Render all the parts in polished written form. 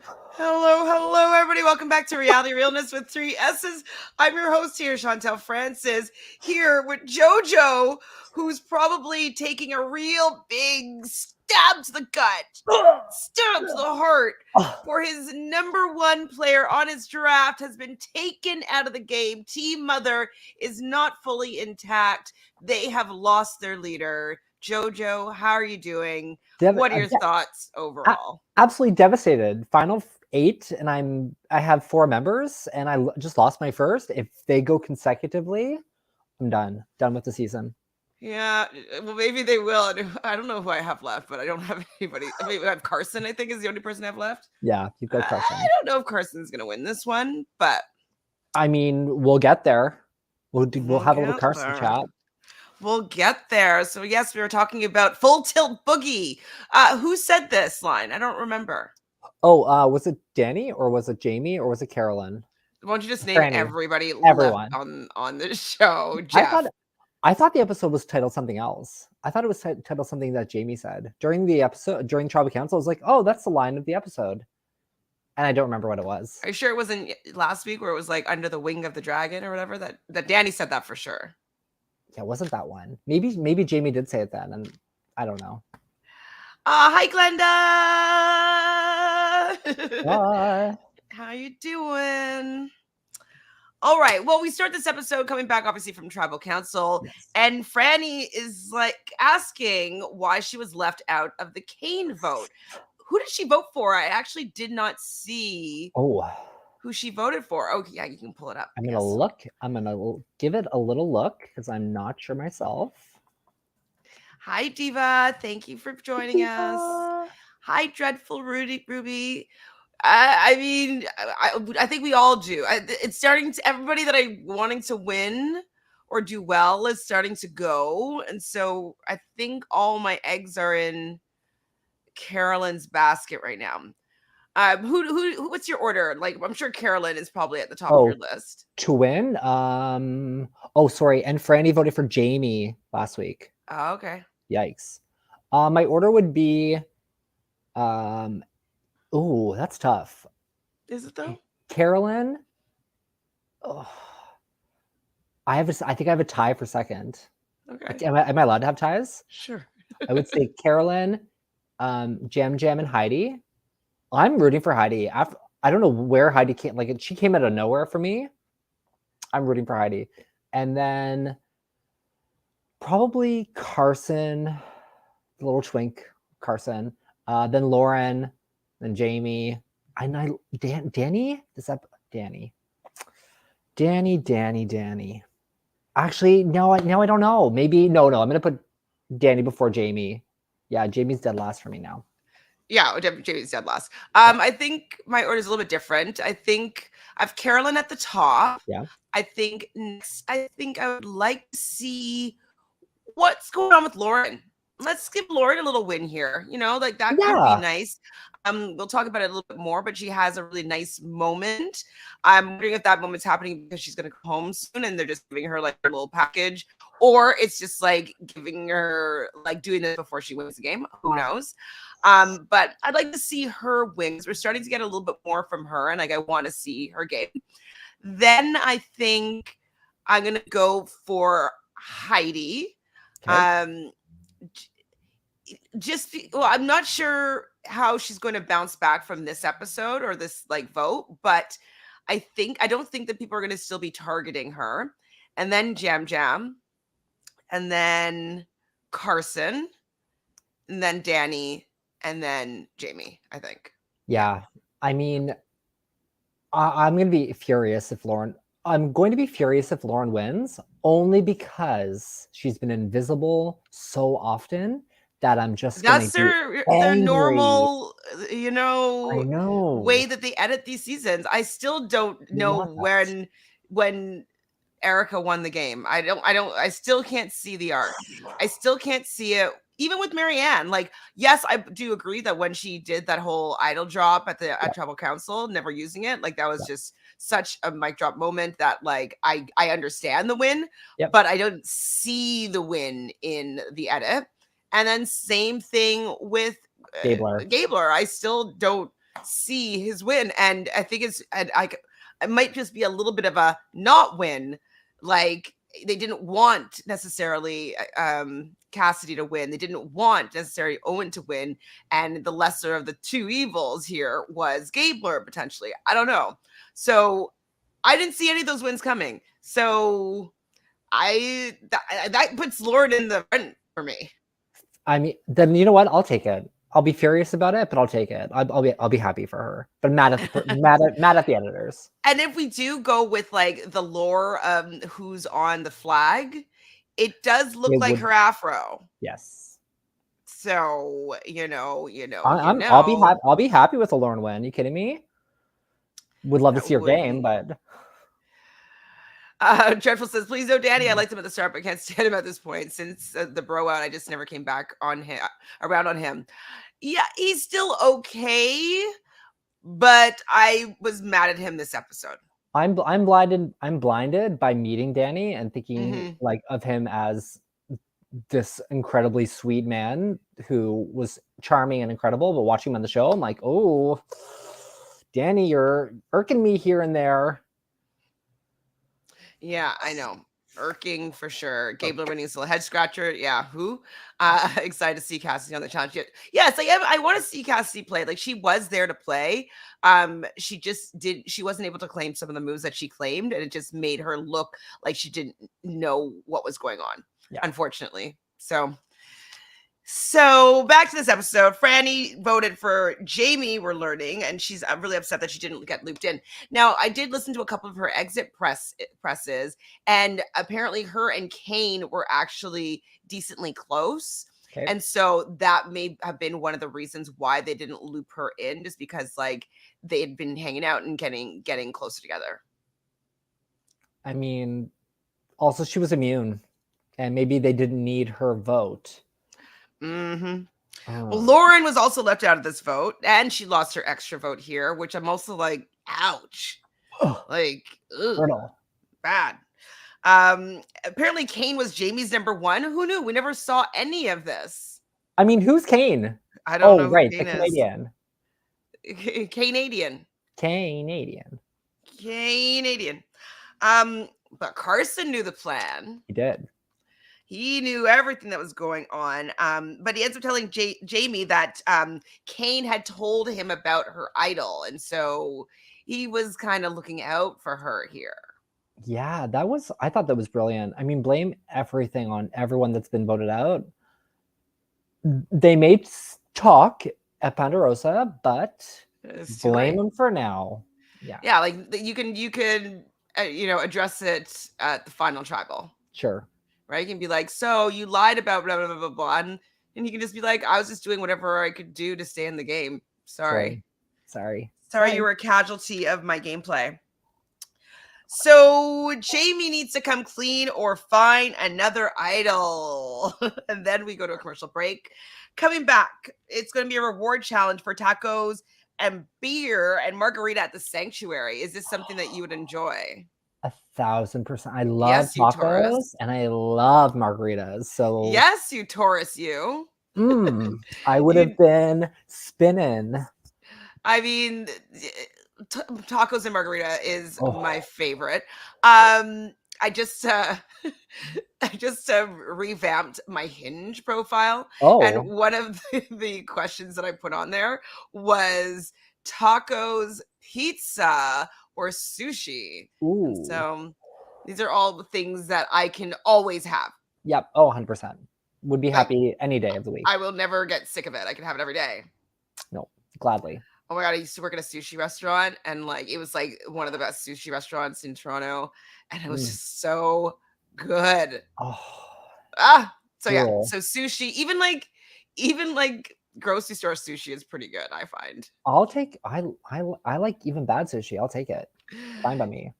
Hello, everybody. Welcome back to Reality Realness with 3 S's. I'm your host here, Chantele Francis, here with Jojo, who's probably taking a real big stab to the gut, stab to the heart, for his number one player on his draft has been taken out of the game. Team Mother is not fully intact. They have lost their leader. Jojo, how are you doing? What are your thoughts overall? Absolutely devastated. Final 8, and I have 4 members, and I just lost my first. If they go consecutively, I'm done with the season. Yeah, well, maybe they will. I don't know who I have left, but I don't have anybody. I mean, I have Carson, I think, is the only person I have left. Yeah, you've got Carson. I don't know if Carson's going to win this one, but I mean, we'll get there. We'll have a little Carson chat. We'll get there. So yes, we were talking about Full Tilt Boogie. Who said this line? I don't remember. Oh, was it Danny or was it Jaime or was it Carolyn? Why don't you just name everybody everyone on the show? Jeff. I thought the episode was titled something else. I thought it was titled something that Jaime said during the episode, during Tribal Council. I was like, oh, that's the line of the episode. And I don't remember what it was. Are you sure it wasn't last week where it was like under the wing of the dragon or whatever? That Danny said that for sure. Yeah, it wasn't that one. Maybe Jaime did say it then, and I don't know. Hi, Glenda. Hi. How you doing? All right. Well, we start this episode coming back, obviously, from Tribal Council, and Frannie is like asking why she was left out of the Kane vote. Who did she vote for? I actually did not see who she voted for. Oh, yeah, you can pull it up. I'm gonna look. I'm gonna give it a little look because I'm not sure myself. Hi, Diva. Thank you for joining us. Hi, Dreadful Ruby. I mean, I think we all do. It's starting to, everybody that I'm wanting to win or do well is starting to go. And so I think all my eggs are in Carolyn's basket right now. Who what's your order? Like, I'm sure Carolyn is probably at the top of your list. To win? Sorry. And Frannie voted for Jaime last week. Oh, okay. Yikes. My order would be, that's tough. Is it though? Carolyn. Oh, I think I have a tie for second. Okay. Am I allowed to have ties? Sure. I would say Carolyn, Jam, and Heidi. I'm rooting for Heidi. I don't know where Heidi came. Like, she came out of nowhere for me. I'm rooting for Heidi. And then probably Carson, the little twink Carson. Then Lauren, then Jaime. Danny? Is that Danny? Danny. Actually, no, I don't know. Maybe, no. I'm going to put Danny before Jaime. Yeah, Jamie's dead last for me now. Yeah, Jamie's dead last. I think my order is a little bit different. I think I have Carolyn at the top. Yeah. I think next, I would like to see what's going on with Lauren. Let's give Lauren a little win here. You know, like that could be nice. We'll talk about it a little bit more, but she has a really nice moment. I'm wondering if that moment's happening because she's going to come home soon and they're just giving her like a little package, or it's just like giving her like doing this before she wins the game. Who knows? But I'd like to see her wins. We're starting to get a little bit more from her, and like I want to see her game. Then I think I'm gonna go for Heidi. Okay. I'm not sure how she's going to bounce back from this episode or this like vote, but I don't think that people are going to still be targeting her. And then Jam, and then Carson, and then Danny, and then Jaime, I think. Yeah. I mean, I'm going to be furious if Lauren wins, only because she's been invisible so often that I'm just that's their normal, you know, I know, way that they edit these seasons. I still don't know when Erica won the game. I still can't see the arc. I still can't see it. Even with Marianne, like, yes, I do agree that when she did that whole idol drop at Tribal Council, never using it, like that was just such a mic drop moment that like I understand the win, but I don't see the win in the edit. And then same thing with Gabler. I still don't see his win. And I think it might just be a little bit of a not win. Like, they didn't want necessarily Cassidy to win. They didn't want necessarily Owen to win. And the lesser of the two evils here was Gabler, potentially. I don't know. So I didn't see any of those wins coming. So that puts Lord in the front for me. I mean, then you know what? I'll take it. I'll be furious about it, but I'll take it. I'll be happy for her, but mad at the editors. And if we do go with like the lore of who's on the flag, it does look like her afro. Yes. So I'll be happy with a Lauren win. You kidding me? Would love to see her game, but. Dreadful says, please no Danny. I liked him at the start, but can't stand him at this point. Since the bro out, I just never came back on him around on him. Yeah, he's still okay, but I was mad at him this episode. I'm blinded by meeting Danny and thinking like of him as this incredibly sweet man who was charming and incredible, but watching him on the show, I'm like, oh, Danny, you're irking me here and there. Yeah, I know. Irking for sure. Gabler winning is still a head scratcher. Yeah, who? Excited to see Cassidy on the challenge. Yes, I want to see Cassidy play. Like, she was there to play. She wasn't able to claim some of the moves that she claimed, and it just made her look like she didn't know what was going on. Yeah. Unfortunately. So back to this episode. Frannie voted for Jaime, we're learning, and she's really upset that she didn't get looped in. Now, I did listen to a couple of her exit presses, and apparently her and Kane were actually decently close. Okay. And so that may have been one of the reasons why they didn't loop her in, just because like they had been hanging out and getting closer together. I mean, also she was immune, and maybe they didn't need her vote. Well, Lauren was also left out of this vote, and she lost her extra vote here, which I'm also like, ouch. Like, ugh, bad. Apparently Kane was Jamie's number one. Who knew? We never saw any of this. I mean, who's Kane? I don't know. Right, the Canadian. Canadian. But Carson knew the plan. He did. He knew everything that was going on. But he ends up telling Jaime that Kane had told him about her idol. And so he was kind of looking out for her here. Yeah, I thought that was brilliant. I mean, blame everything on everyone that's been voted out. They may talk at Ponderosa, but blame them for now. Yeah. Yeah, like you can address it at the final tribal. Sure. Right? You can be like, so you lied about blah, blah, blah, blah, blah. And you can just be like, I was just doing whatever I could do to stay in the game. Sorry, you were a casualty of my gameplay. So Jaime needs to come clean or find another idol. And then we go to a commercial break. Coming back, it's going to be a reward challenge for tacos and beer and margarita at the sanctuary. Is this something that you would enjoy? 1,000%. I love tacos and I love margaritas. So yes, you Taurus, you. I would have been spinning. I mean, tacos and margarita is my favorite. I just revamped my Hinge profile, and one of the questions that I put on there was tacos, pizza, or sushi. So these are all the things that I can always have. Yep. 100%. Would be happy any day of the week. I will never get sick of it. I can have it every day. No, gladly. Oh my God, I used to work at a sushi restaurant, and like it was like one of the best sushi restaurants in Toronto, and it was just so good. So yeah, so sushi, even like grocery store sushi is pretty good, I find. I like even bad sushi. I'll take it. Fine by me.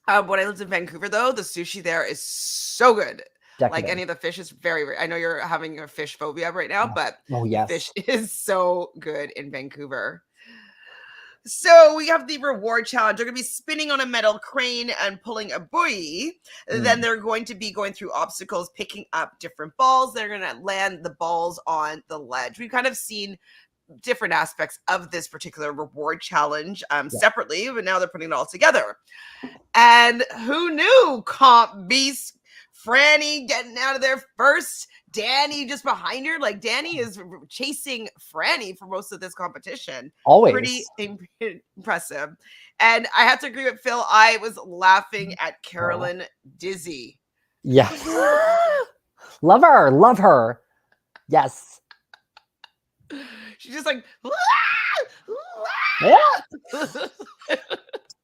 When I lived in Vancouver though, the sushi there is so good. Decadent. Like any of the fish is very, very, I know you're having a fish phobia right now, but yes. Fish is so good in Vancouver. So we have the reward challenge. They're going to be spinning on a metal crane and pulling a buoy. Then they're going to be going through obstacles, picking up different balls. They're going to land the balls on the ledge. We've kind of seen different aspects of this particular reward challenge separately, but now they're putting it all together. And who knew? Comp Beast Frannie getting out of there first. Danny just behind her. Like, Danny is chasing Frannie for most of this competition. Always. Pretty impressive. And I have to agree with Phil. I was laughing at Carolyn Dizzy. Yeah. Love her. Yes. She's just like,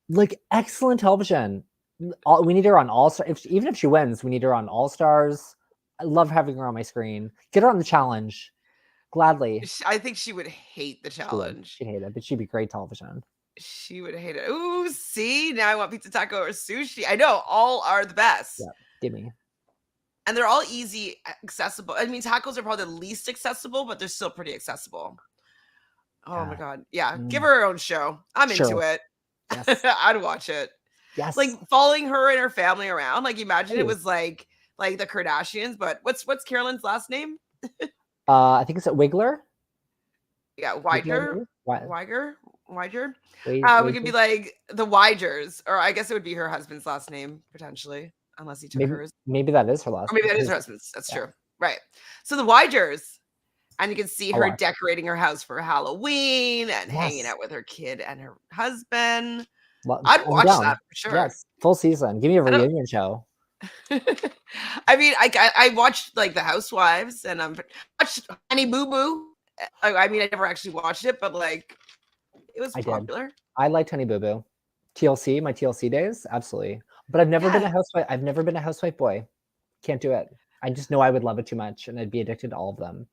like, excellent television. We need her on All Stars. Even if she wins, we need her on All Stars. I love having her on my screen. Get her on the challenge. Gladly. I think she would hate the challenge. She'd hate it, but she'd be great television. She would hate it. Ooh, see? Now I want pizza, taco, or sushi. I know. All are the best. Yeah, give me. And they're all easy, accessible. I mean, tacos are probably the least accessible, but they're still pretty accessible. Oh my God. Yeah. Give her her own show. I'm into it. Yes. I'd watch it. Yes. Like, following her and her family around. Like, imagine it was like the Kardashians, but what's Carolyn's last name? I think it's Wiggler. Yeah, Wiger. We could be like the Wigers, or I guess it would be her husband's last name potentially, unless he took hers. Maybe that is her last. Or maybe that is her husband's. That's true. Right. So the Wigers, and you can see her decorating her house for Halloween and hanging out with her kid and her husband. I'd watch that for sure. Yes, full season. Give me a reunion show. I mean, I watched like the Housewives, and watched Honey Boo Boo. I mean, I never actually watched it, but like, it was popular. I liked Honey Boo Boo. TLC, my TLC days, absolutely. But I've never been a housewife. I've never been a housewife boy. Can't do it. I just know I would love it too much, and I'd be addicted to all of them.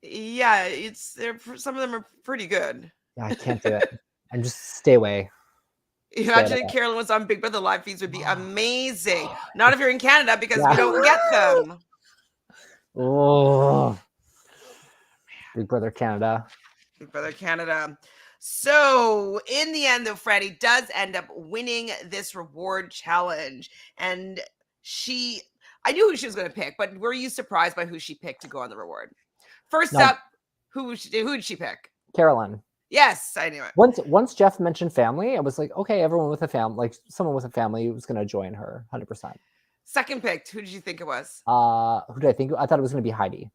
Yeah, some of them are pretty good. Yeah, I can't do it. And just stay away. Imagine if Carolyn was on Big Brother live feeds would be amazing. Not if you're in Canada, because we don't get them. Oh, Big Brother Canada. Big Brother Canada. So in the end, though, Frannie does end up winning this reward challenge. And I knew who she was going to pick, but were you surprised by who she picked to go on the reward? First up, who did she pick? Carolyn. Yes, I knew it. Once Jeff mentioned family, I was like, okay, everyone with a family, like someone with a family was going to join her 100%. Second pick, who did you think it was? Who did I think? I thought it was going to be Heidi.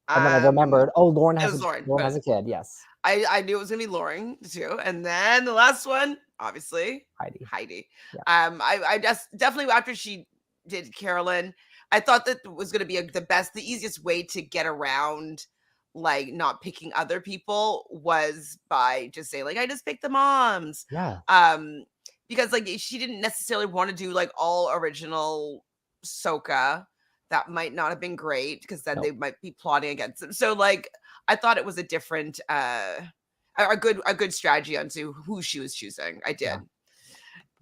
And then I remembered, Lauren has a kid. Yes. I knew it was going to be Lauren too. And then the last one, obviously, Heidi. Yeah. I just definitely, after she did Carolyn, I thought that was going to be the easiest way to get around like not picking other people was by just saying like, I just picked the moms. Yeah. Because like she didn't necessarily want to do like all original Soka. That might not have been great because then they might be plotting against them. So like I thought it was a different a good strategy onto who she was choosing. I did. Yeah.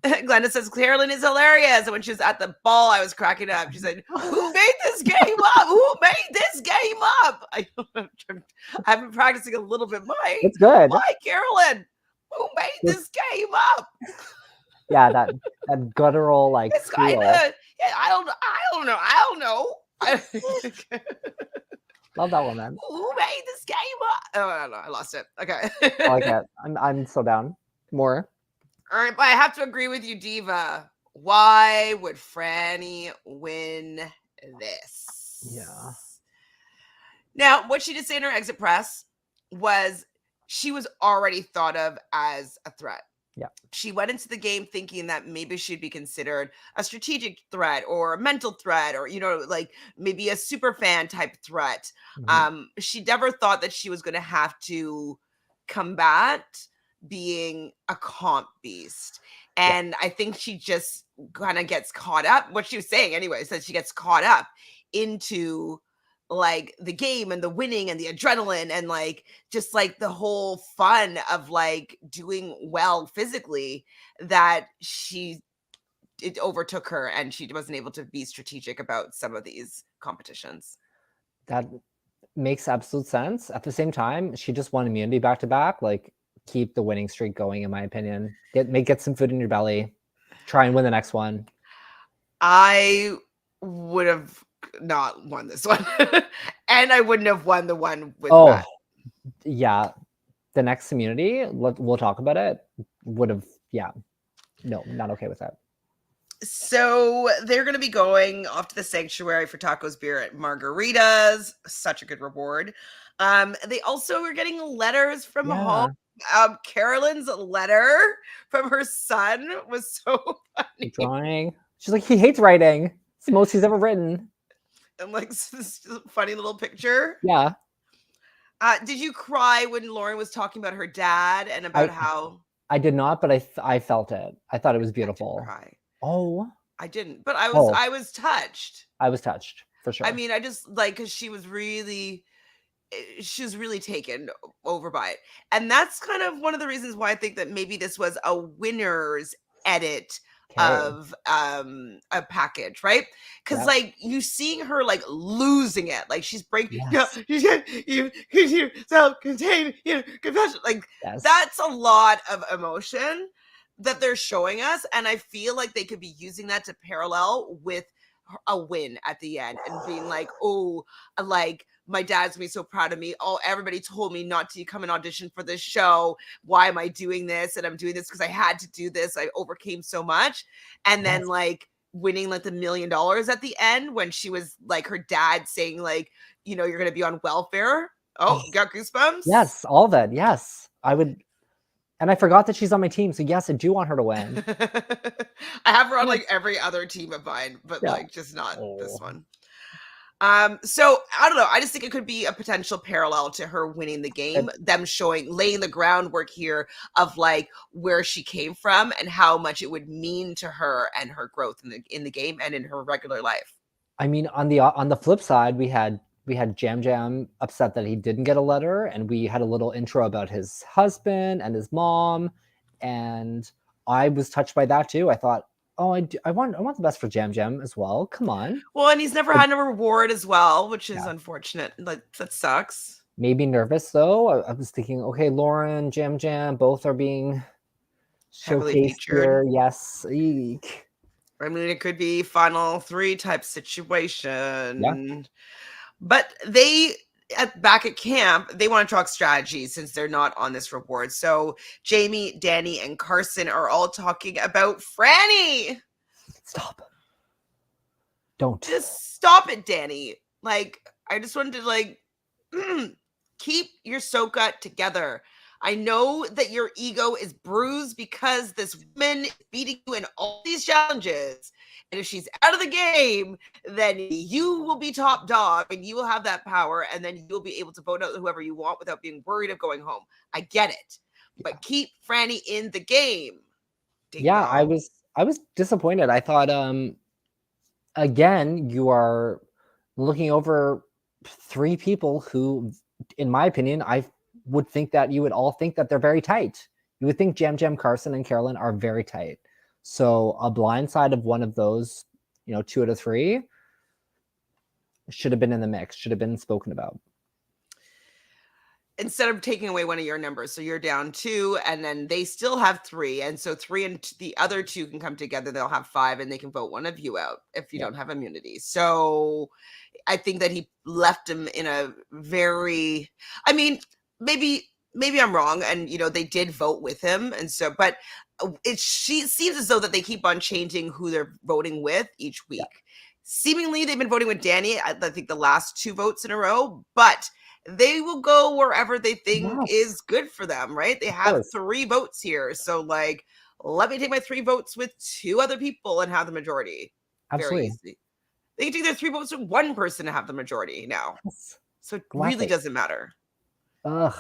Glenda says Carolyn is hilarious. And when she was at the ball, I was cracking up. She said, who made this game up? Who made this game up? I've been practicing a little bit. It's good. Why, Carolyn? Who made this game up? Yeah, that guttural like it's kind of, I don't know. Love that one, man. Who made this game up? Oh, I don't know. I lost it. Okay. I like it. I'm so down. More. All right, but I have to agree with you, Diva. Why would Frannie win this? Yeah. Now, what she did say in her exit press was she was already thought of as a threat. Yeah. She went into the game thinking that maybe she'd be considered a strategic threat or a mental threat or, like maybe a super fan type threat. Mm-hmm. She never thought that she was going to have to combat being a comp beast. And I think she just kind of gets caught up. What she was saying anyway, is that she gets caught up into like the game and the winning and the adrenaline and like just like the whole fun of like doing well physically that it overtook her and she wasn't able to be strategic about some of these competitions. That makes absolute sense. At the same time, she just won immunity back to back. Like, keep the winning streak going, in my opinion. Get some food in your belly. Try and win the next one. I would have not won this one. And I wouldn't have won the one with Matt. Yeah, the next immunity, we'll talk about it, would have, no, not okay with that. So they're going to be going off to the sanctuary for tacos, beer, and margaritas. Such a good reward. They also were getting letters from home. Carolyn's letter from her son was so funny. Drawing. She's like, he hates writing. It's the most he's ever written. And like this funny little picture. Yeah. Did you cry when Lauren was talking about her dad and about how? I did not, but I felt it. I thought it was beautiful. I didn't cry. Oh, I didn't, but I was touched. I was touched for sure. I mean, I just like because she was really taken over by it, and that's kind of one of the reasons why I think that maybe this was a winner's edit of a package, right? Because like you seeing her like losing it, like she's breaking, you self-contained, confession, like that's a lot of emotion that they're showing us, and I feel like they could be using that to parallel with a win at the end and being like, oh, like my dad's gonna be so proud of me. Oh, everybody told me not to come and audition for this show. Why am I doing this? And I'm doing this because I had to do this. I overcame so much. And then like winning like the $1 million at the end when she was like her dad saying like, you're gonna be on welfare. Oh, got goosebumps. Yes, all of it. Yes. I would. And I forgot that she's on my team. So yes, I do want her to win. I have her on like every other team of mine, but like just not this one. So I don't know. I just think it could be a potential parallel to her winning the game, them laying the groundwork here of like where she came from and how much it would mean to her and her growth in the game and in her regular life. I mean, on the flip side, we had Jam Jam upset that he didn't get a letter, and we had a little intro about his husband and his mom, and I was touched by that too. I thought, oh, I want the best for Jam Jam as well. Come on. Well, and he's never had a reward as well, which is unfortunate. Like that sucks. Maybe nervous though. I was thinking, okay, Lauren, Jam Jam, both are being showcased here. Yes. Eek. I mean, it could be final 3 type situation. Yeah. But back at camp, they want to talk strategy since they're not on this reward. So Jaime, Danny, and Carson are all talking about Frannie. Stop. Don't. Just stop it, Danny. Like, I just wanted to like keep your Soka together. I know that your ego is bruised because this woman is beating you in all these challenges. And if she's out of the game, then you will be top dog and you will have that power. And then you'll be able to vote out whoever you want without being worried of going home. I get it. But keep Frannie in the game. Yeah, I was disappointed. I thought, again, you are looking over 3 people who, in my opinion, I would think that you would all think that they're very tight. You would think Jam Jam, Carson, and Carolyn are very tight. So a blind side of one of those, 2 out of 3 should have been in the mix, should have been spoken about. Instead of taking away one of your numbers. So you're down 2 and then they still have 3. And so 3 and the other 2 can come together. They'll have 5 and they can vote one of you out if you don't have immunity. So I think that he left him in a very, I mean, maybe I'm wrong. And, they did vote with him. And so, but seems as though that they keep on changing who they're voting with each week. Seemingly they've been voting with Danny, I think the last 2 votes in a row, but they will go wherever they think is good for them, right? They have 3 votes here. So like, let me take my 3 votes with 2 other people and have the majority. Absolutely. Very easy. They can take their 3 votes with 1 person to have the majority now. So it really doesn't matter. Ugh.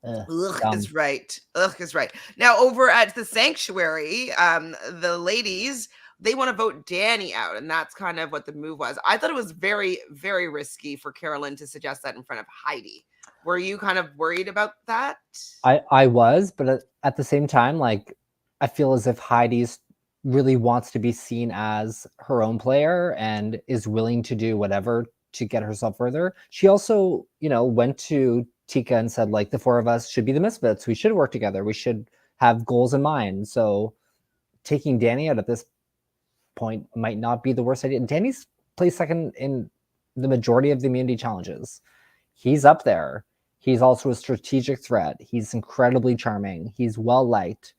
Ugh is right. Ugh is right. Now over at the sanctuary, the ladies, they want to vote Danny out, and that's kind of what the move was. I thought it was very, very risky for Carolyn to suggest that in front of Heidi. Were you kind of worried about that? I was, but at the same time, like, I feel as if Heidi's really wants to be seen as her own player and is willing to do whatever to get herself further. She also, went to Tika and said, like, the 4 of us should be the misfits. We should work together. We should have goals in mind. So taking Danny out at this point might not be the worst idea. Danny's placed second in the majority of the immunity challenges. He's up there. He's also a strategic threat. He's incredibly charming. He's well liked.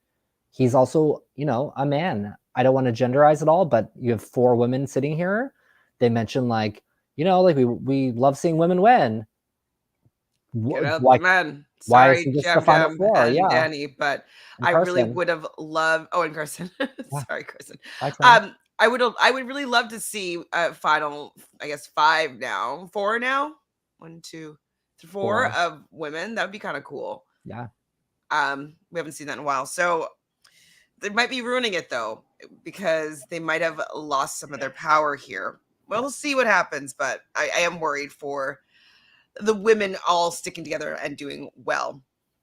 He's also, you know, a man. I don't want to genderize it all, but you have 4 women sitting here. They mention like, you know, like we love seeing women win. Get out Why the men. why Sorry, isn't this the Jam final Jam 4? and Yeah. Danny, but And I really Carson. would have loved. Oh, and Carson. Yeah. Sorry, Carson. Bye, Frannie. I would really love to see final, I guess 5 now, 4 now, 1, 2, 3, 4 4. of women. That would be kind of cool. Yeah. We haven't seen that in a while, so they might be ruining it though, because they might have lost some of their power here. Well, we'll see what happens, but I am worried for the women all sticking together and doing well.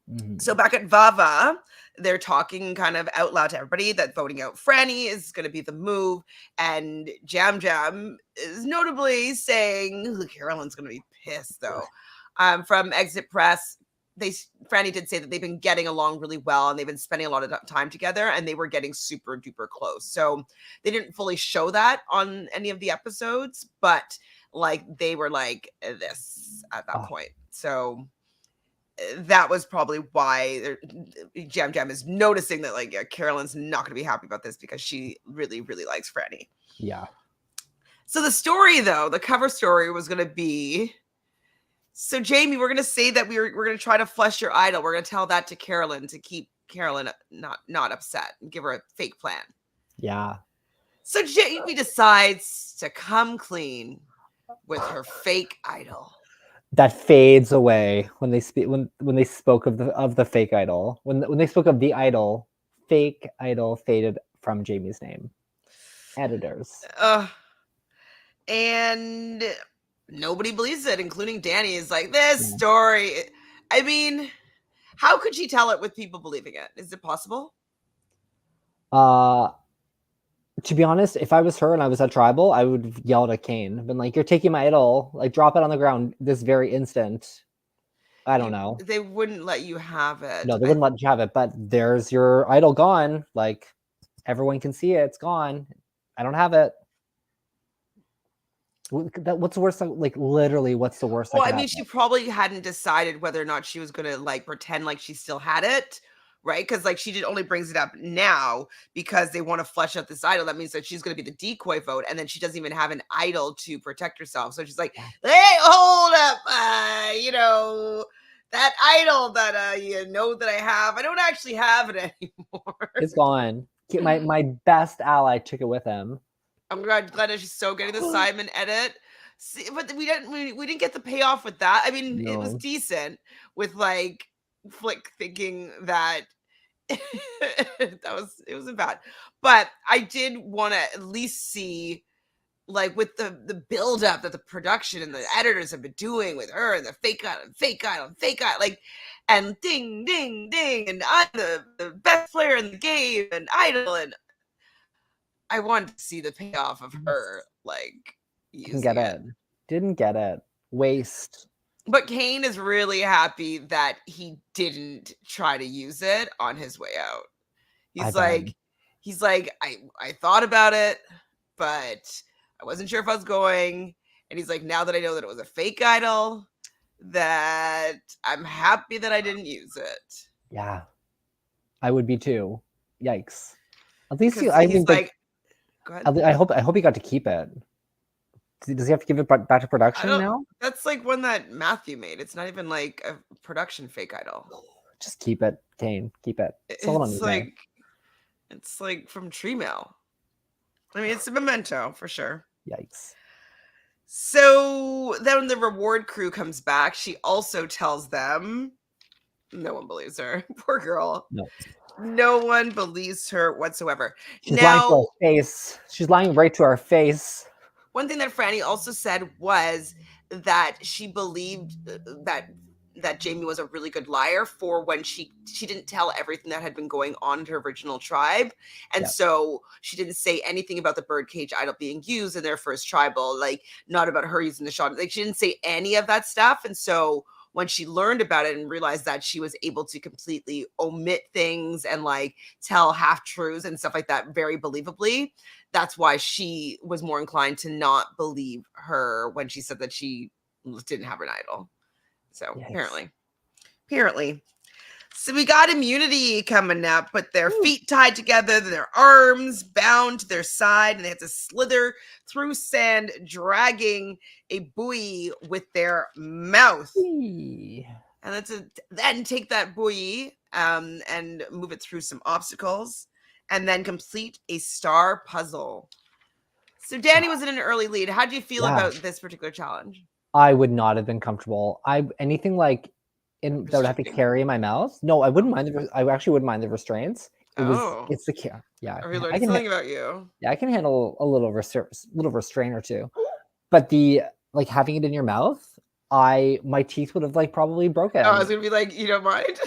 Mm-hmm. So back at Vava, they're talking kind of out loud to everybody that voting out Frannie is going to be the move. And Jam Jam is notably saying, Carolyn's going to be pissed though. From Exit Press, Frannie did say that they've been getting along really well and they've been spending a lot of time together and they were getting super duper close. So they didn't fully show that on any of the episodes, but like they were like this at that point. So that was probably why Jam Jam is noticing that like Carolyn's not going to be happy about this because she really, really likes Frannie. Yeah. So the story though, the cover story was going to be, so Jaime, we're going to say that we're going to try to flush your idol. We're going to tell that to Carolyn to keep Carolyn not upset and give her a fake plan. Yeah. So Jaime decides to come clean with her fake idol. That fades away when they speak when they spoke of the fake idol. When they spoke of the idol, fake idol faded from Jaime's name. Editors. And nobody believes it, including Danny. Is like, this story. I mean, how could she tell it with people believing it? Is it possible? To be honest, if I was her and I was at Tribal, I would have yelled at Kane. Been like, you're taking my idol. Like, drop it on the ground this very instant. I don't know. They wouldn't let you have it. No, they wouldn't let you have it. But there's your idol gone. Like, everyone can see it. It's gone. I don't have it. What's the worst? Like, literally, what's the worst? Well, I mean, she probably hadn't decided whether or not she was going to like pretend like she still had it. Right? Because like she only brings it up now because they want to flesh out this idol. That means that she's going to be the decoy vote, and then she doesn't even have an idol to protect herself. So she's like, "Hey, hold up! You know that idol that you know that I have. I don't actually have it anymore. It's gone. My best ally took it with him. I'm glad that she's so getting the Simon edit." See, but we didn't get the payoff with that. I mean, it was decent with like Flick thinking that it wasn't bad, but I did want to at least see like with the build up that the production and the editors have been doing with her and the fake idol, like, and ding ding ding, and I'm the best player in the game and idol, and I wanted to see the payoff of her like using Didn't get it. Waste. But Kane is really happy that he didn't try to use it on his way out. He's like, I thought about it, but I wasn't sure if I was going. And he's like, now that I know that it was a fake idol, that I'm happy that I didn't use it. Yeah, I would be too. Yikes. At least I think like, go ahead. I hope he got to keep it. Does he have to give it back to production now? That's like one that Matthew made. It's not even like a production fake idol. Just keep it, Kane. Keep it. It's like from Tree Mail. I mean, it's a memento for sure. Yikes. So then when the reward crew comes back, she also tells them, no one believes her. Poor girl. No one believes her whatsoever. She's lying to our face. She's lying right to our face. One thing that Frannie also said was that she believed that Jaime was a really good liar for when she didn't tell everything that had been going on in her original tribe. And so she didn't say anything about the birdcage idol being used in their first tribal, like not about her using the shot. Like she didn't say any of that stuff. And so when she learned about it and realized that she was able to completely omit things and like tell half truths and stuff like that very believably, that's why she was more inclined to not believe her when she said that she didn't have an idol. So apparently. Apparently. So we got immunity coming up, but their feet tied together, their arms bound to their side, and they had to slither through sand, dragging a buoy with their mouth. And then take that buoy and move it through some obstacles, and then complete a star puzzle. So Danny was in an early lead. How do you feel about this particular challenge? I would not have been comfortable. Anything like that would have to carry in my mouth. No, I wouldn't mind. I actually wouldn't mind the restraints. It's the yeah. Are we learning something about you? Yeah, I can handle a little restraint or two, but the like having it in your mouth, my teeth would have like probably broken. Oh, I was gonna be like, you don't mind?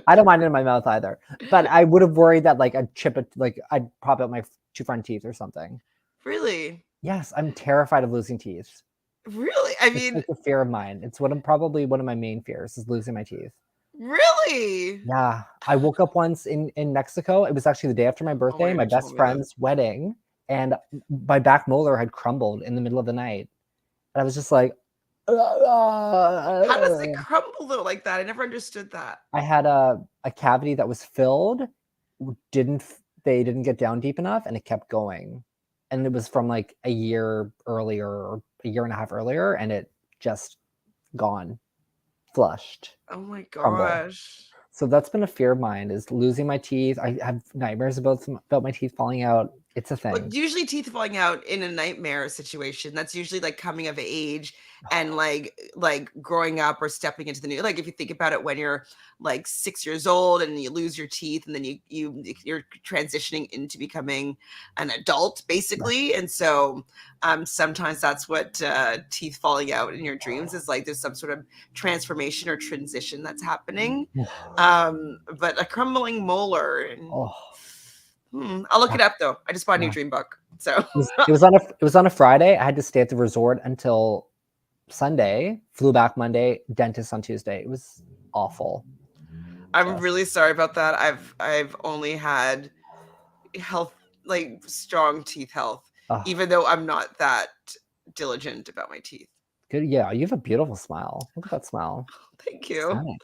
I don't mind it in my mouth either, but I would have worried that like I'd chip it, like I'd pop out my 2 front teeth or something. Really? Yes, I'm terrified of losing teeth. Really? I mean, it's like a fear of mine. It's probably one of my main fears is losing my teeth. Really? Yeah. I woke up once in Mexico. It was actually the day after my birthday, my best friend's wedding, and my back molar had crumbled in the middle of the night. And I was just like, how does it crumble like that? I never understood that. I had a cavity that was filled. They didn't get down deep enough, and it kept going. And it was from like a year earlier or a year and a half earlier, and it just gone, flushed. Oh my gosh. Crumbled. So that's been a fear of mine, is losing my teeth. I have nightmares about my teeth falling out. It's a thing. Well, usually teeth falling out in a nightmare situation, that's usually like coming of age and like growing up or stepping into the new, like if you think about it, when you're like 6 years old and you lose your teeth, and then you're transitioning into becoming an adult basically. And so sometimes that's what teeth falling out in your dreams is like. There's some sort of transformation or transition that's happening. But a crumbling molar and I'll look it up though. I just bought a new dream book. So it was on a Friday. I had to stay at the resort until Sunday, flew back Monday, dentist on Tuesday. It was awful. I'm really sorry about that. I've only had health, like strong teeth health, even though I'm not that diligent about my teeth. Good. Yeah, you have a beautiful smile. Look at that smile. Thank you.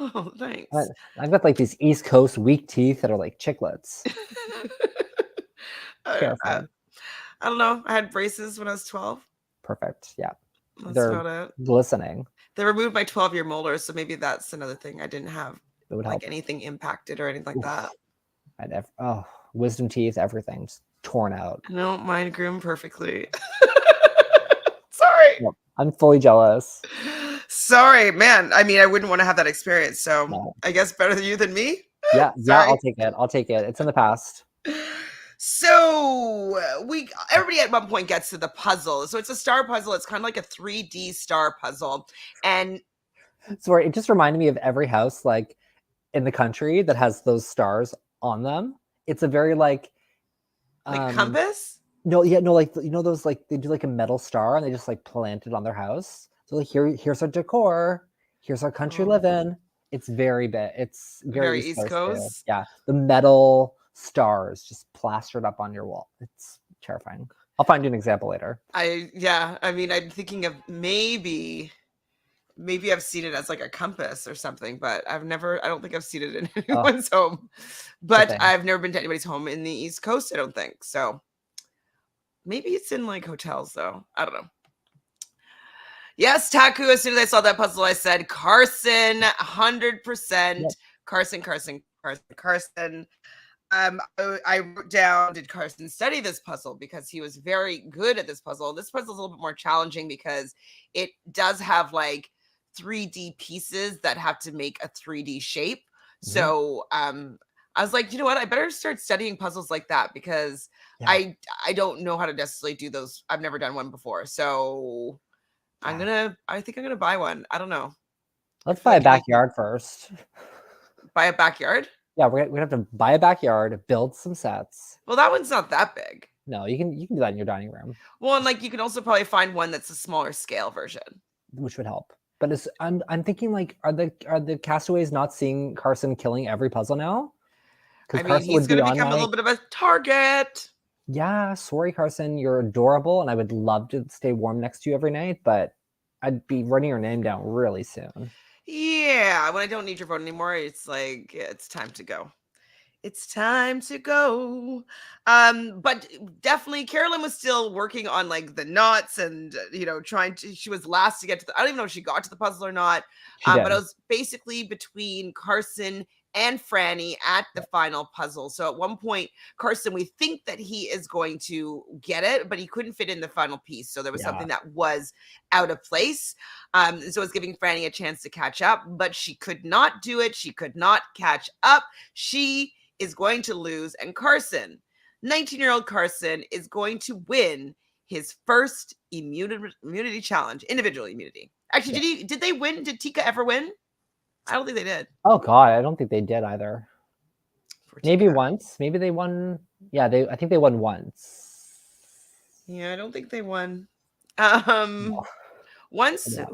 Oh, thanks. I've got like these East Coast weak teeth that are like chiclets. I don't know. I had braces when I was 12. Perfect. Yeah. That's about it. Glistening. They removed my 12-year molars, so maybe that's another thing. I didn't have like anything impacted or anything like that. Wisdom teeth, everything's torn out. No, mine grew perfectly. Sorry. Yep. I'm fully jealous. Sorry, man. I mean, I wouldn't want to have that experience. So I guess better than you than me. Yeah, I'll take it. It's in the past. So everybody at one point gets to the puzzle. So it's a star puzzle. It's kind of like a 3D star puzzle. And sorry, it just reminded me of every house like in the country that has those stars on them. It's a very like compass? No, like those like they do like a metal star and they just like plant it on their house. So like here's our decor, here's our country living. It's very big. It's very East Coast. Yeah, the metal stars just plastered up on your wall. It's terrifying. I'll find you an example later. I mean, I'm thinking of maybe I've seen it as like a compass or something, but I don't think I've seen it in anyone's home. But I've never been to anybody's home in the East Coast, I don't think. So maybe it's in like hotels though. I don't know. Yes, Taku, as soon as I saw that puzzle, I said, Carson, 100%. Yep. Carson. I wrote down, did Carson study this puzzle? Because he was very good at this puzzle. This puzzle is a little bit more challenging because it does have like 3D pieces that have to make a 3D shape. Mm-hmm. So I was like, you know what? I better start studying puzzles like that because I don't know how to necessarily do those. I've never done one before. So I think I'm gonna buy one. I don't know. Let's buy a backyard first. Buy a backyard? Yeah, we're gonna have to buy a backyard, build some sets. Well, that one's not that big. No, you can do that in your dining room. Well, and like you can also probably find one that's a smaller scale version, which would help. But I'm thinking like, are the castaways not seeing Carson killing every puzzle now? I mean, he's gonna become a little bit of a target. Yeah, sorry, Carson, you're adorable, and I would love to stay warm next to you every night, but I'd be writing your name down really soon. Yeah, when I don't need your vote anymore, it's like, yeah, it's time to go. It's time to go. But definitely Carolyn was still working on like the knots and trying to, she was last to get to I don't even know if she got to the puzzle or not. She did. But it was basically between Carson and Frannie at the final puzzle. So at one point, Carson, we think that he is going to get it, but he couldn't fit in the final piece. So there was something that was out of place. So it's giving Frannie a chance to catch up, but she could not do it. She could not catch up. She is going to lose, and Carson, 19-year-old Carson, is going to win his first immunity challenge, individual immunity. Actually, did they win? Did Tika ever win? I don't think they did. Oh God, I don't think they did either. Maybe once. Maybe they won. Yeah, I think they won once. Yeah, I don't think they won. Once. Yeah.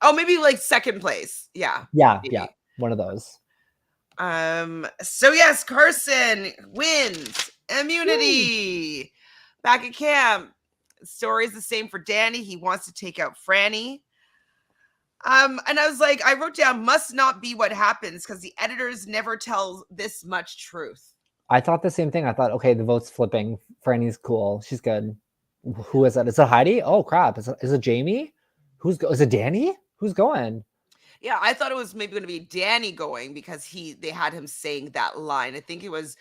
Oh, maybe like second place. Yeah. Yeah, maybe. Yeah. One of those. So yes, Carson wins immunity. Woo. Back at camp. Story is the same for Danny. He wants to take out Frannie. And I was like, I wrote down must not be what happens because the editors never tell this much truth. I thought the same thing. I thought, okay, the vote's flipping. Frannie's cool. She's good. Who is that? Is it Heidi? Oh crap. Is it Jaime? Is it Danny? Who's going? Yeah, I thought it was maybe going to be Danny going because they had him saying that line. I think it was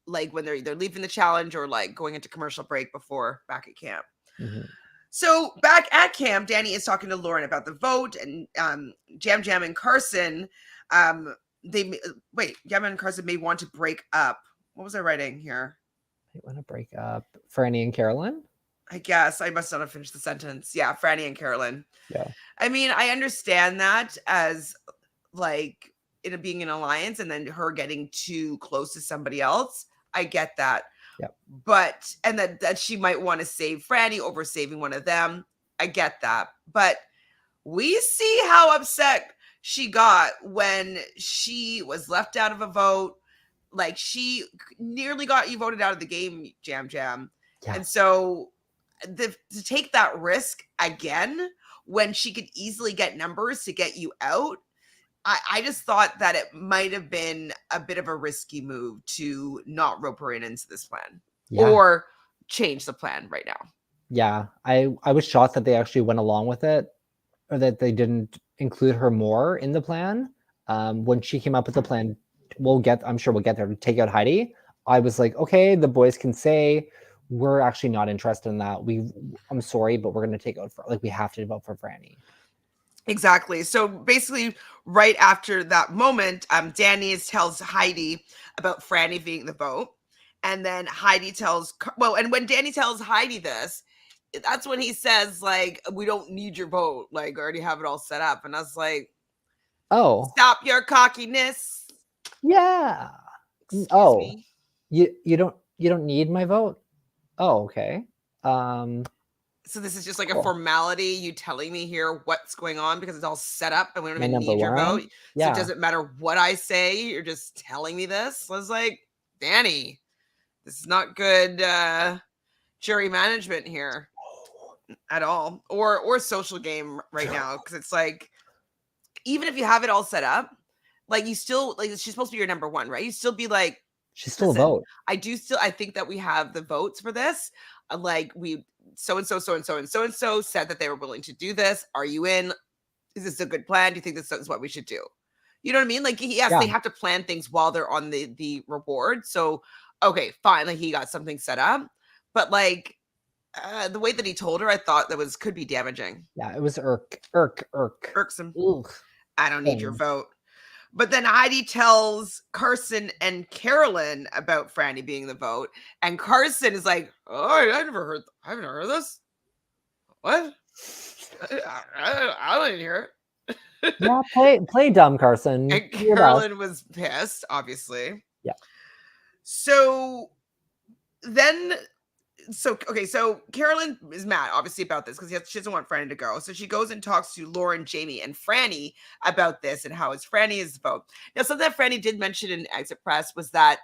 like when they're either leaving the challenge or like going into commercial break before back at camp. Mm-hmm. So back at camp, Danny is talking to Lauren about the vote, and Jam and Carson, Jam and Carson may want to break up. What was I writing here? They want to break up Frannie and Carolyn? I guess I must not have finished the sentence. Yeah, Frannie and Carolyn. Yeah. I mean, I understand that as like it being an alliance and then her getting too close to somebody else. I get that. Yep. But, and that she might want to save Frannie over saving one of them. I get that. But we see how upset she got when she was left out of a vote. Like she nearly got you voted out of the game, Jam. Yeah. And so to take that risk again, when she could easily get numbers to get you out, I just thought that it might have been a bit of a risky move to not rope her into this plan or change the plan right now. Yeah, I was shocked that they actually went along with it or that they didn't include her more in the plan. When she came up with the plan, I'm sure we'll get there to take out Heidi. I was like, okay, the boys can say, we're actually not interested in that. I'm sorry, but we're going to take out we have to vote for Frannie. Exactly. So basically, right after that moment, Danny tells Heidi about Frannie being the vote. And then Heidi and when Danny tells Heidi this, that's when he says, like, we don't need your vote. Like, I already have it all set up. And I was like, oh, stop your cockiness. Yeah. Excuse me. You don't need my vote? Oh, okay. So this is just like a formality, you telling me here what's going on because it's all set up and we don't even need your vote. So it doesn't matter what I say. You're just telling me this. I was like, Danny, this is not good jury management here at all. Or social game right now. Because it's like, even if you have it all set up, like you still, like she's supposed to be your number one, right? You still be like, she's still a vote. I think that we have the votes for this. Like so-and-so said that they were willing to do this. Are you in? Is this a good plan? Do you think this is what we should do? You know what I mean? Like, yes, they have to plan things while they're on the reward. So, okay, fine. Like he got something set up, but like the way that he told her, I thought that could be damaging. Yeah, it was irksome. Ugh. I don't need your vote. But then Heidi tells Carson and Carolyn about Frannie being the vote. And Carson is like, oh, I haven't heard of this. What? I didn't hear it. Yeah, play dumb, Carson. And Carolyn was pissed, obviously. Yeah. So Carolyn is mad, obviously, about this because she doesn't want Frannie to go. So she goes and talks to Lauren, Jaime, and Frannie about this and how Frannie is the vote. Now, something that Frannie did mention in Exit Press was that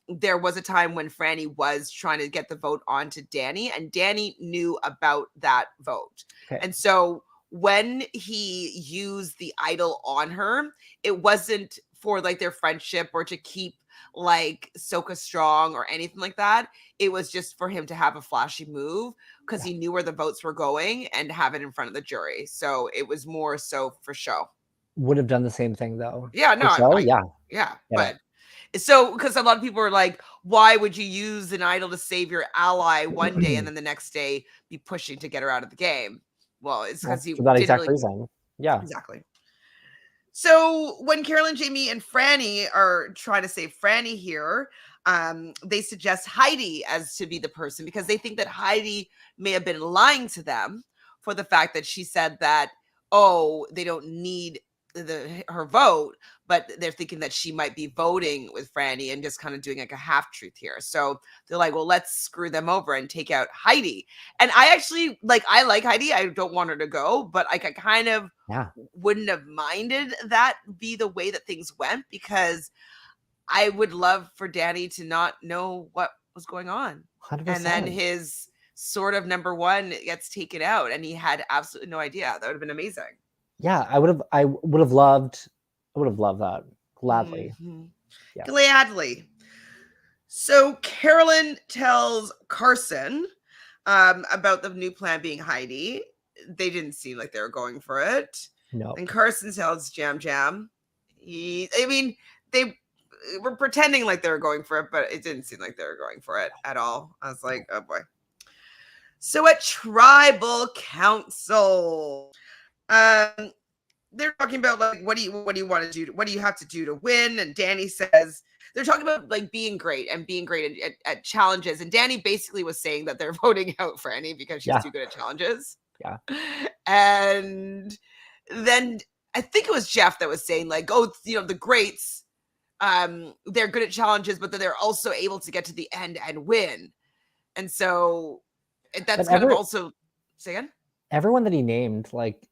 there was a time when Frannie was trying to get the vote onto Danny, and Danny knew about that vote. Okay. And so when he used the idol on her, it wasn't for like their friendship or to keep like Soka strong or anything like that. It was just for him to have a flashy move because he knew where the votes were going and have it in front of the jury. So it was more so for show. Would have done the same thing though. Yeah, no, yeah. But so because a lot of people are like, why would you use an idol to save your ally one day and then the next day be pushing to get her out of the game? Well, it's because he for that didn't exact really reason. Yeah, exactly. So when Carolyn, Jaime, and Frannie are trying to save Frannie here, they suggest Heidi as to be the person because they think that Heidi may have been lying to them for the fact that she said that, oh, they don't need her vote, but they're thinking that she might be voting with Frannie and just kind of doing like a half truth here. So they're like, well, let's screw them over and take out Heidi. And I actually I like Heidi. I don't want her to go, but I kind of wouldn't have minded that be the way that things went because I would love for Danny to not know what was going on. 100%. And then his sort of number one gets taken out and he had absolutely no idea. That would have been amazing. Yeah, I would have loved that gladly. Mm-hmm. Yeah. Gladly. So Carolyn tells Carson about the new plan being Heidi. They didn't seem like they were going for it. No. And Carson tells Jam. They were pretending like they were going for it, but it didn't seem like they were going for it at all. I was like, oh boy. So at Tribal Council, they're talking about like what do you want to do? What do you have to do to win? And Danny says they're talking about like being great at challenges. And Danny basically was saying that they're voting out Frannie because she's too good at challenges. Yeah. And then I think it was Jeff that was saying like, oh, the greats, they're good at challenges, but then they're also able to get to the end and win. And so that's kind of also saying everyone that he named like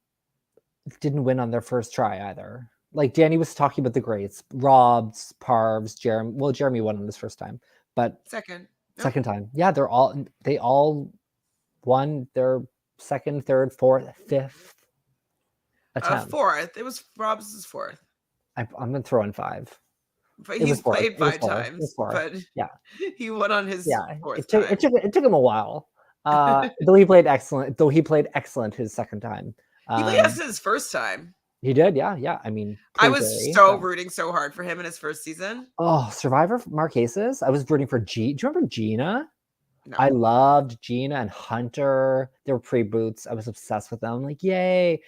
didn't win on their first try either. Like Danny was talking about the greats, Robs, Parvs, Jeremy. Well, Jeremy won on his first time, but second time. Yeah, they all won their second, third, fourth, fifth attempt. Fourth. It was Robs' fourth. I'm gonna throw in five. But he's played 5 times. But he won on his fourth time. It took him a while. Though he played excellent his second time. He played us his first time. He did, yeah. I mean, I was rooting so hard for him in his first season. Oh, Survivor Marquesas. I was rooting for G. Do you remember Gina? No. I loved Gina and Hunter. They were pre-boots. I was obsessed with them. I'm like, yay.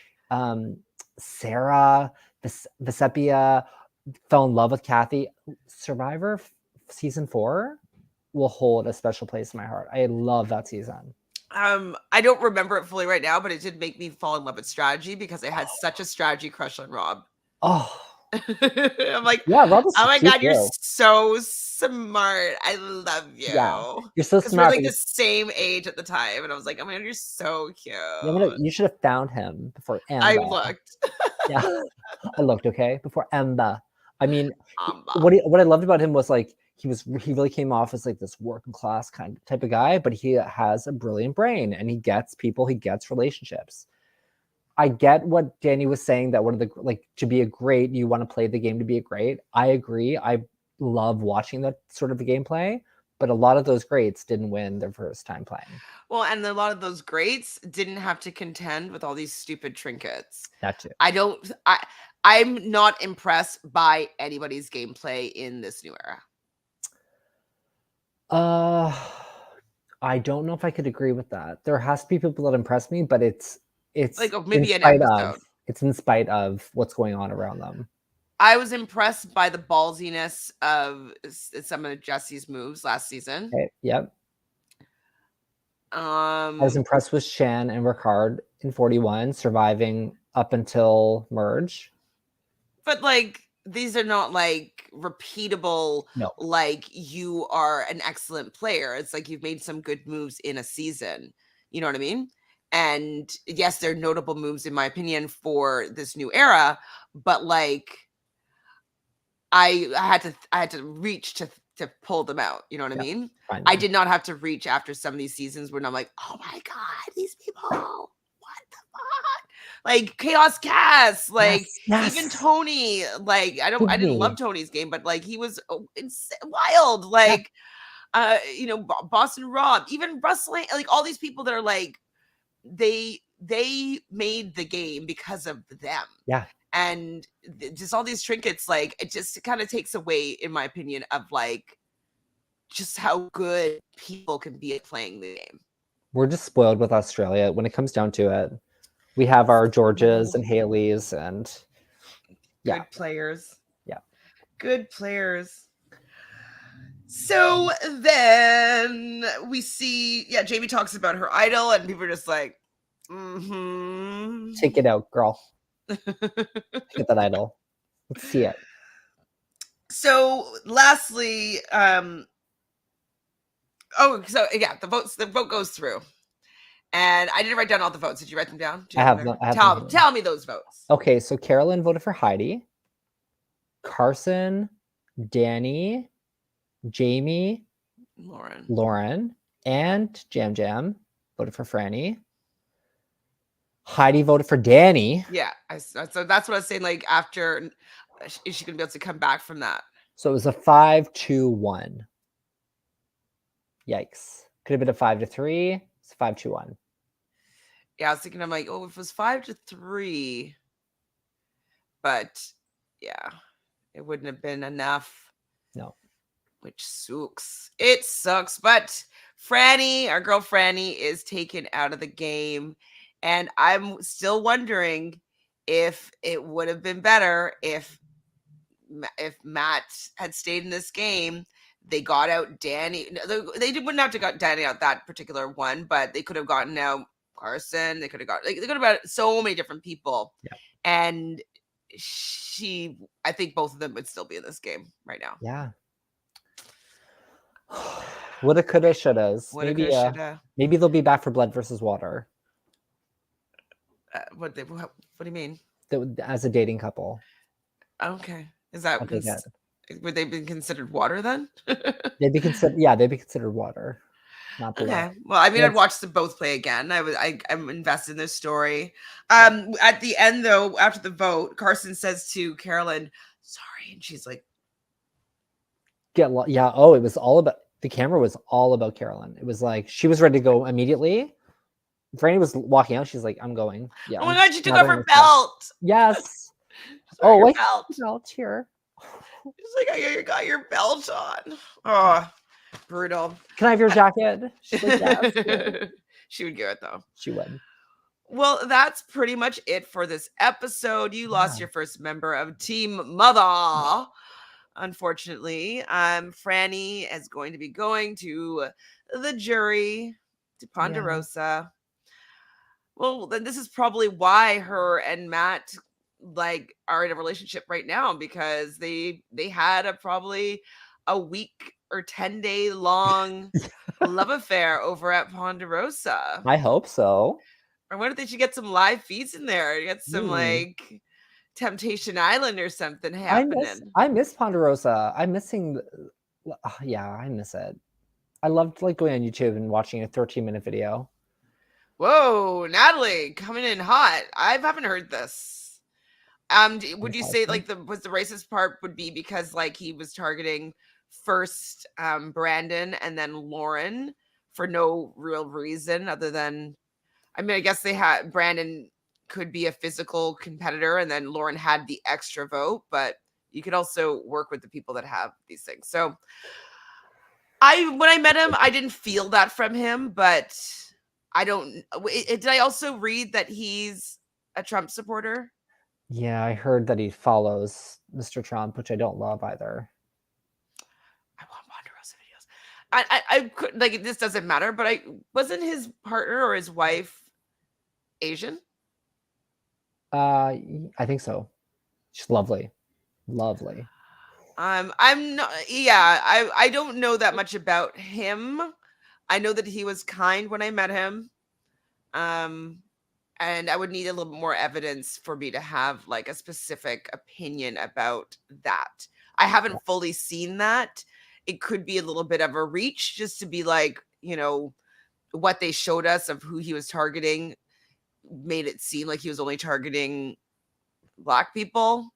Sarah, Vesepia, fell in love with Kathy. Survivor season 4 will hold a special place in my heart. I love that season. I don't remember it fully right now, but it did make me fall in love with strategy because I had such a strategy crush on Rob. Oh, I'm like, Rob is oh my god, you're so smart. I love you. Yeah, you're so smart. We're like the same age at the time, and I was like, oh my god, you're so cute. You should have found him before Emma. I looked. I looked before Emma. I mean, what I loved about him was like he really came off as like this working class kind of type of guy, but he has a brilliant brain and he gets people, he gets relationships. I get what Danny was saying that one of the to be a great, you want to play the game to be a great. I agree. I love watching that sort of a gameplay, but a lot of those greats didn't win their first time playing. Well, and a lot of those greats didn't have to contend with all these stupid trinkets. That too. I'm not impressed by anybody's gameplay in this new era. I don't know if I could agree with that. There has to be people that impress me, but it's like maybe an episode. It's in spite of what's going on around them. I was impressed by the ballsiness of some of Jesse's moves last season. Okay, yep. I was impressed with Shan and Ricard in 41 surviving up until merge. But like these are not like repeatable. No. Like you are an excellent player. It's like you've made some good moves in a season. You know what I mean? And yes, they're notable moves in my opinion for this new era. But like I had to reach to pull them out. You know what I mean? Finally. I did not have to reach after some of these seasons when I'm like, oh my god, these people, what the fuck? like Chaos Cass, like Yes. even Tony. Like I didn't love Sydney. Tony's game, but like he was wild. Like you know, Boston Rob, even Rustling, like all these people that are like they made the game because of them. Yeah. And just all these trinkets, like it just kind of takes away, in my opinion, of like just how good people can be at playing the game. We're just spoiled with Australia when it comes down to it. We have our Georges and Haleys and good players. Yeah. Good players. So then we see, Jaime talks about her idol, and people are just like, take it out, girl. Get that idol. Let's see it. So lastly, the vote goes through. And I didn't write down all the votes. Did you write them down? I have them. Tell me those votes. Okay, so Carolyn voted for Heidi. Carson, Danny, Jaime, Lauren, and Jam Jam voted for Frannie. Heidi voted for Danny. Yeah, so that's what I was saying. Like, after, is she gonna be able to come back from that? So it was a 5-2-1. Yikes! Could have been a 5-3. It's 5-2-1. Yeah, I was thinking, I'm like, oh, if it was 5-3, but yeah, it wouldn't have been enough. No. Which sucks. It sucks. But Frannie, our girl Frannie, is taken out of the game. And I'm still wondering if it would have been better if Matt had stayed in this game. They got out Danny. They wouldn't have to got Danny out that particular one, but they could have gotten out Carson. They could have got so many different people. Yeah. And I think both of them would still be in this game right now. Yeah. Woulda, coulda, shouldas. Maybe they'll be back for Blood versus Water. What do you mean? As a dating couple. Okay. Is that would they be considered water then? They'd be considered water. Not blood. Okay. Well, I mean, I'd watch them both play again. I'm invested in this story. At the end though, after the vote, Carson says to Carolyn, "Sorry," and she's like, it was all about the camera was all about Carolyn. It was like she was ready to go immediately. Frannie was walking out. She's like, "I'm going." Yeah. Oh my God, she took off her belt. Yes. Belt here. She's like, "You got your belt on." Oh, brutal. Can I have your jacket? She's like, yes. She would give it though. She would. Well, that's pretty much it for this episode. You lost your first member of Team Mother. Unfortunately, Frannie is going to be going to the jury, to Ponderosa. Well, then this is probably why her and Matt are in a relationship right now, because they had probably a week or 10-day long love affair over at Ponderosa. I hope so. I wonder if they should get some live feeds in there. Get some Temptation Island or something happening. I miss Ponderosa. I'm missing. I miss it. I loved going on YouTube and watching a 13-minute video. Whoa, Natalie coming in hot. I haven't heard this. Would you say was the racist part would be because he was targeting first Brandon and then Lauren for no real reason other than, I mean, I guess they had Brandon could be a physical competitor and then Lauren had the extra vote, but you could also work with the people that have these things. So when I met him, I didn't feel that from him, but did I also read that he's a Trump supporter? Yeah, I heard that he follows Mr. Trump, which I don't love either. I want Ponderosa videos. I could this doesn't matter, but wasn't his partner or his wife Asian? I think so. She's lovely. I'm not. Yeah, I don't know that much about him. I know that he was kind when I met him. And I would need a little bit more evidence for me to have a specific opinion about that. I haven't fully seen that. It could be a little bit of a reach just to be what they showed us of who he was targeting made it seem like he was only targeting Black people.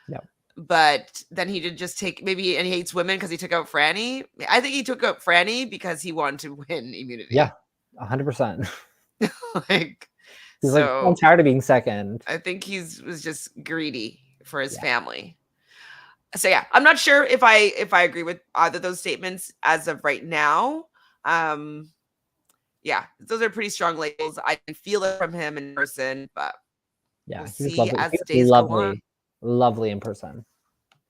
Yeah. But then he did just take, maybe, and he hates women because he took out Frannie. I think he took out Frannie because he wanted to win immunity. Yeah, 100%. Like, he's like, I'm tired of being second. I think was just greedy for his family. So yeah, I'm not sure if I agree with either of those statements as of right now. Yeah, those are pretty strong labels. I can feel it from him in person, but yeah, we'll he's see lovely. as He's days go on. Lovely in person.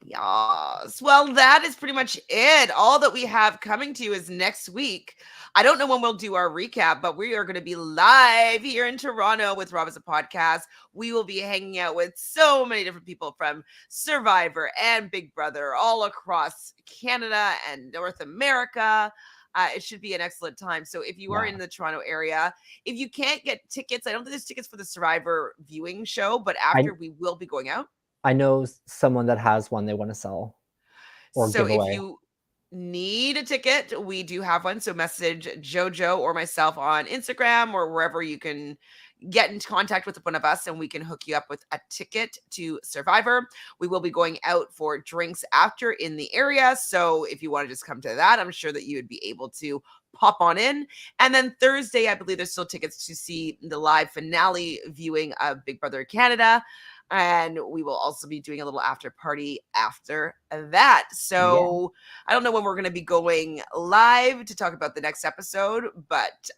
Yes. Well, that is pretty much it. All that we have coming to you is next week. I don't know when we'll do our recap, but we are going to be live here in Toronto with Rob as a podcast. We will be hanging out with so many different people from Survivor and Big Brother all across Canada and North America. It should be an excellent time. So if you are in the Toronto area, if you can't get tickets, I don't think there's tickets for the Survivor viewing show, but after we will be going out. I know someone that has one they want to sell or give away. If you need a ticket, we do have one. So message Jojo or myself on Instagram or wherever you can get in contact with one of us and we can hook you up with a ticket to Survivor. We will be going out for drinks after in the area. So if you want to just come to that, I'm sure that you would be able to pop on in. And then Thursday, I believe there's still tickets to see the live finale viewing of Big Brother Canada. And we will also be doing a little after party after that. So I don't know when we're going to be going live to talk about the next episode, but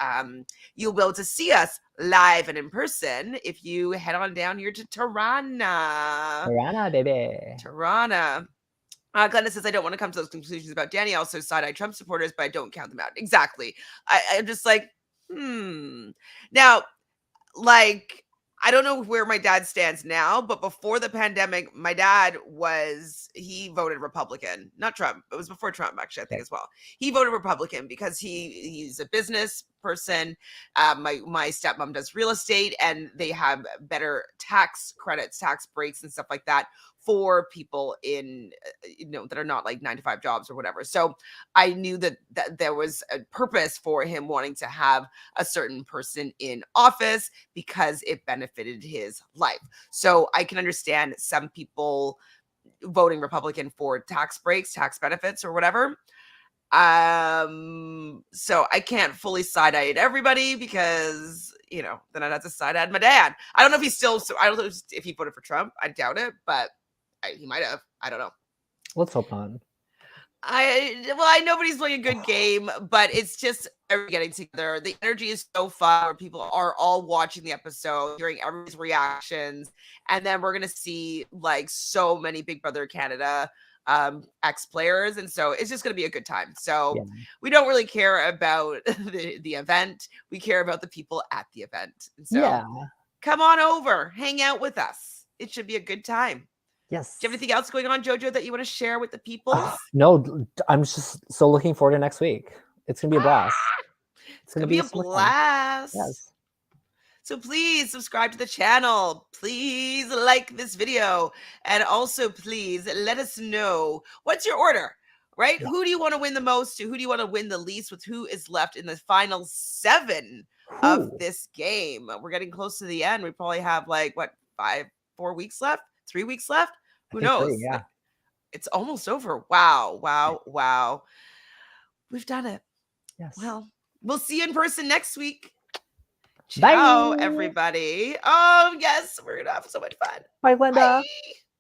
you'll be able to see us live and in person if you head on down here to Toronto. Toronto, baby. Toronto. Glenda says, I don't want to come to those conclusions about Danny. I also side-eye Trump supporters, but I don't count them out. Exactly. I'm just like, Now, like, I don't know where my dad stands now, but before the pandemic, my dad he voted Republican, not Trump. It was before Trump, actually, I think as well. He voted Republican because he's a business person. My stepmom does real estate and they have better tax credits, tax breaks and stuff like that for people in, that are not like 9-to-5 jobs or whatever. So I knew that there was a purpose for him wanting to have a certain person in office because it benefited his life. So I can understand some people voting Republican for tax breaks, tax benefits or whatever. So I can't fully side-eye everybody because, then I'd have to side-eye my dad. I don't know if I don't know if he voted for Trump. I doubt it, but he might have. I don't know. Let's hope not. I know nobody's playing a good game, but it's just getting together. The energy is so fun where people are all watching the episode, hearing everybody's reactions, and then we're gonna see like so many Big Brother Canada ex-players, and so it's just gonna be a good time. So we don't really care about the event. We care about the people at the event. And so come on over, hang out with us. It should be a good time. Yes. Do you have anything else going on, Jojo, that you want to share with the people? No, I'm just so looking forward to next week. It's going to be a blast. It's going to be a blast. Yes. So please subscribe to the channel. Please like this video. And also, please let us know what's your order, right? Yeah. Who do you want to win the most? Who do you want to win the least with? Who is left in the final 7 of this game? We're getting close to the end. We probably have like, 4 weeks left? 3 weeks left? Who knows? 3, yeah. It's almost over. Wow. We've done it. Yes. Well, we'll see you in person next week. Ciao, everybody. Oh, yes. We're going to have so much fun. Bye, Glenda. Bye.